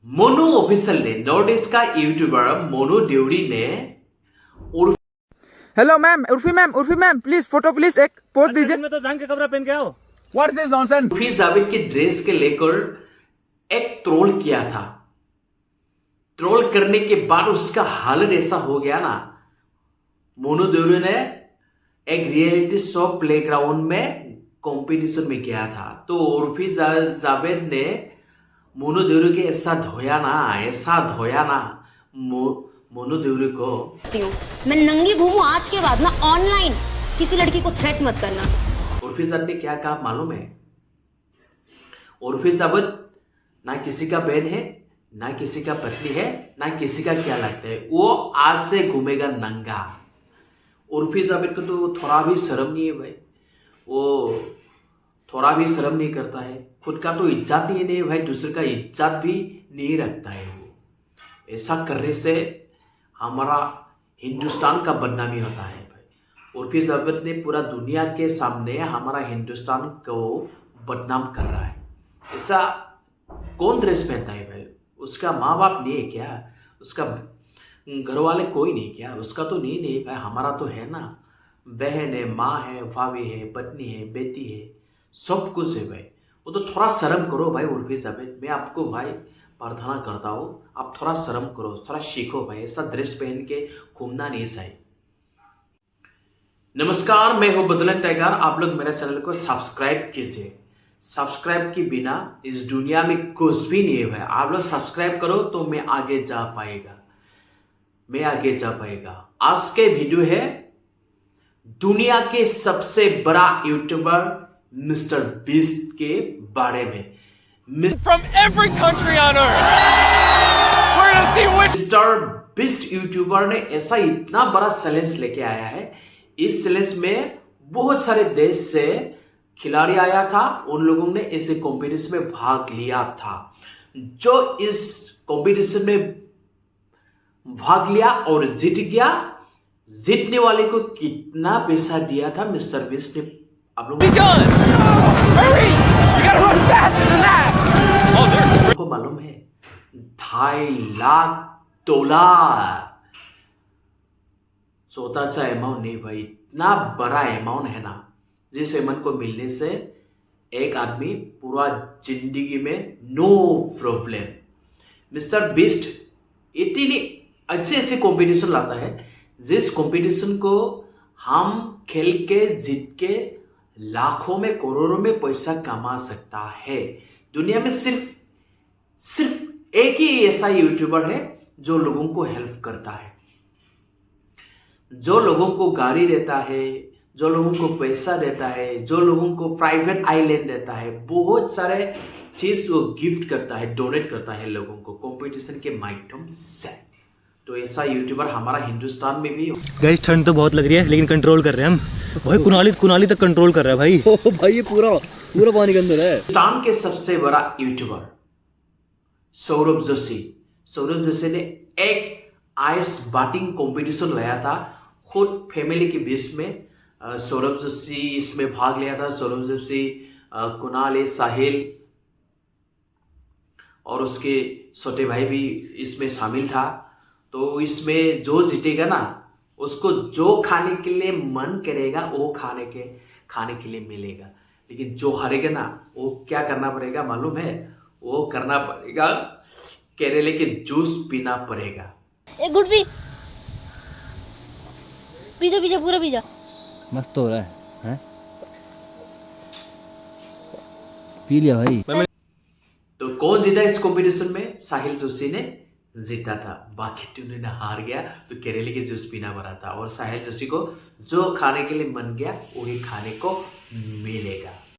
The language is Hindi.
मोनू ऑफिशियल ने नॉर्थ ईस्ट का यूट्यूबर मोनू देवरी ने hello ma'am, Urfi ma'am please photo please एक पोस्ट दीजिए। में तो जान के कपड़ा पहन के आओ। What is this nonsense? Urfi Javed की ड्रेस के लेकर एक ट्रोल किया था। ट्रोल करने के बाद उसका हालत ऐसा हो गया ना, मोनू देवरी ने एक रियलिटी शो प्लेग्राउंड में कंपटीशन में गया था। तो उर्फी जावेद ने मोनू देवरी के ऐसा धोया ना मोनू देवरी को। मैं नंगी घूमूं आज के बाद ना, ऑनलाइन किसी लड़की को थ्रेट मत करना। उर्फी जावेद ने क्या कहा मालूम है? उर्फी जावेद ना किसी का बहन है, ना किसी का पत्नी है, ना किसी का क्या लगता है। वो आज से घूमेगा नंगा। उर्फी जावेद को तो थोड़ा भी शर्म नहीं है भाई। वो थोड़ा भी शर्म नहीं करता है। खुद का तो इज्जत नहीं है भाई, दूसरे का इज्जत भी नहीं रखता है। वो ऐसा करने से हमारा हिंदुस्तान का बदनामी होता है भाई। उर्फी जावेद ने पूरा दुनिया के सामने हमारा हिंदुस्तान को बदनाम कर रहा है। ऐसा कौन ड्रेस पहनता है भाई? उसका माँ बाप नहीं है क्या? उसका घर वाले कोई नहीं क्या? उसका तो नहीं भाई, हमारा तो है ना। बहन है, माँ है, भाभी है, पत्नी है, बेटी है, सब कुछ है भाई। वो तो थोड़ा शर्म करो भाई उर्फी जावेद। मैं आपको भाई प्रार्थना करता हूँ, आप थोड़ा शर्म करो, थोड़ा सीखो भाई। ऐसा ड्रेस पहन के घूमना नहीं चाहिए। नमस्कार, मैं हूँ बदलन टाइगर। आप लोग मेरे चैनल को सब्सक्राइब कीजिए। सब्सक्राइब के बिना इस दुनिया में कुछ भी नहीं है भाई। आप लोग सब्सक्राइब करो तो मैं आगे जा पाएगा। आज के वीडियो है दुनिया के सबसे बड़ा यूट्यूबर मिस्टर बीस्ट के बारे में। From every country on earth. We're gonna see which mister beast YouTuber ने ऐसा इतना बड़ा चैलेंज लेके आया है। इस चैलेंज में बहुत सारे देश से खिलाड़ी आया था। उन लोगों ने ऐसे कंपटीशन में भाग लिया था। जो इस कंपटीशन में भाग लिया और जीत गया, जीतने वाले को कितना पैसा दिया था मिस्टर बीस्ट ने, आप लोगों को मालूम है? $2.5 लाख। छोटा सा अमाउंट नहीं भाई, इतना बड़ा अमाउंट है ना, जिस अमाउंट को मिलने से एक आदमी पूरा जिंदगी में नो प्रॉब्लम। मिस्टर बीस्ट इतनी अच्छे कंपटीशन लाता है, जिस कंपटीशन को हम खेल के जीत के लाखों में करोड़ों में पैसा कमा सकता है। दुनिया में सिर्फ एक ही ऐसा यूट्यूबर है जो लोगों को हेल्प करता है, जो लोगों को गाड़ी देता है, जो लोगों को पैसा देता है, जो लोगों को प्राइवेट आइलैंड देता है, बहुत सारे चीज वो गिफ्ट करता है, डोनेट करता है लोगों को कंपटीशन के माध्यम से। तो ऐसा यूट्यूबर हमारा हिंदुस्तान में भी। गाइस ठंड तो बहुत लग रही है, लेकिन कंट्रोल कर रहे हैं हम भाई। कुनाली तक कंट्रोल कर रहा है भाई। ओ भाई ये पूरा पानी के अंदर है। हिंदुस्तान के सबसे बड़ा यूट्यूबर सौरभ जोशी ने एक आइस बाटिंग कंपटीशन लाया था खुद फैमिली के बीच में। सौरभ जोशी इसमें भाग लिया था। सौरभ जोशी, कुणाल, साहिल और उसके छोटे भाई भी इसमें शामिल था। तो इसमें जो जीतेगा ना, उसको जो खाने के लिए मन करेगा वो खाने के लिए मिलेगा। लेकिन जो हारेगा ना, वो क्या करना पड़ेगा मालूम है? वो करना पड़ेगा केरले के जूस पीना पड़ेगा। एक गुड पिज़्ज़ा पूरा पिज़्ज़ा मस्त हो रहा है? पी लिया भाई। तो कौन जीता इस कंपटीशन में? साहिल जोशी ने जीता था। बाकी टीम ने हार गया तो केरले के जूस पीना पड़ा था। और साहिल जोशी को जो खाने के लिए मन गया वही खाने को मिलेगा।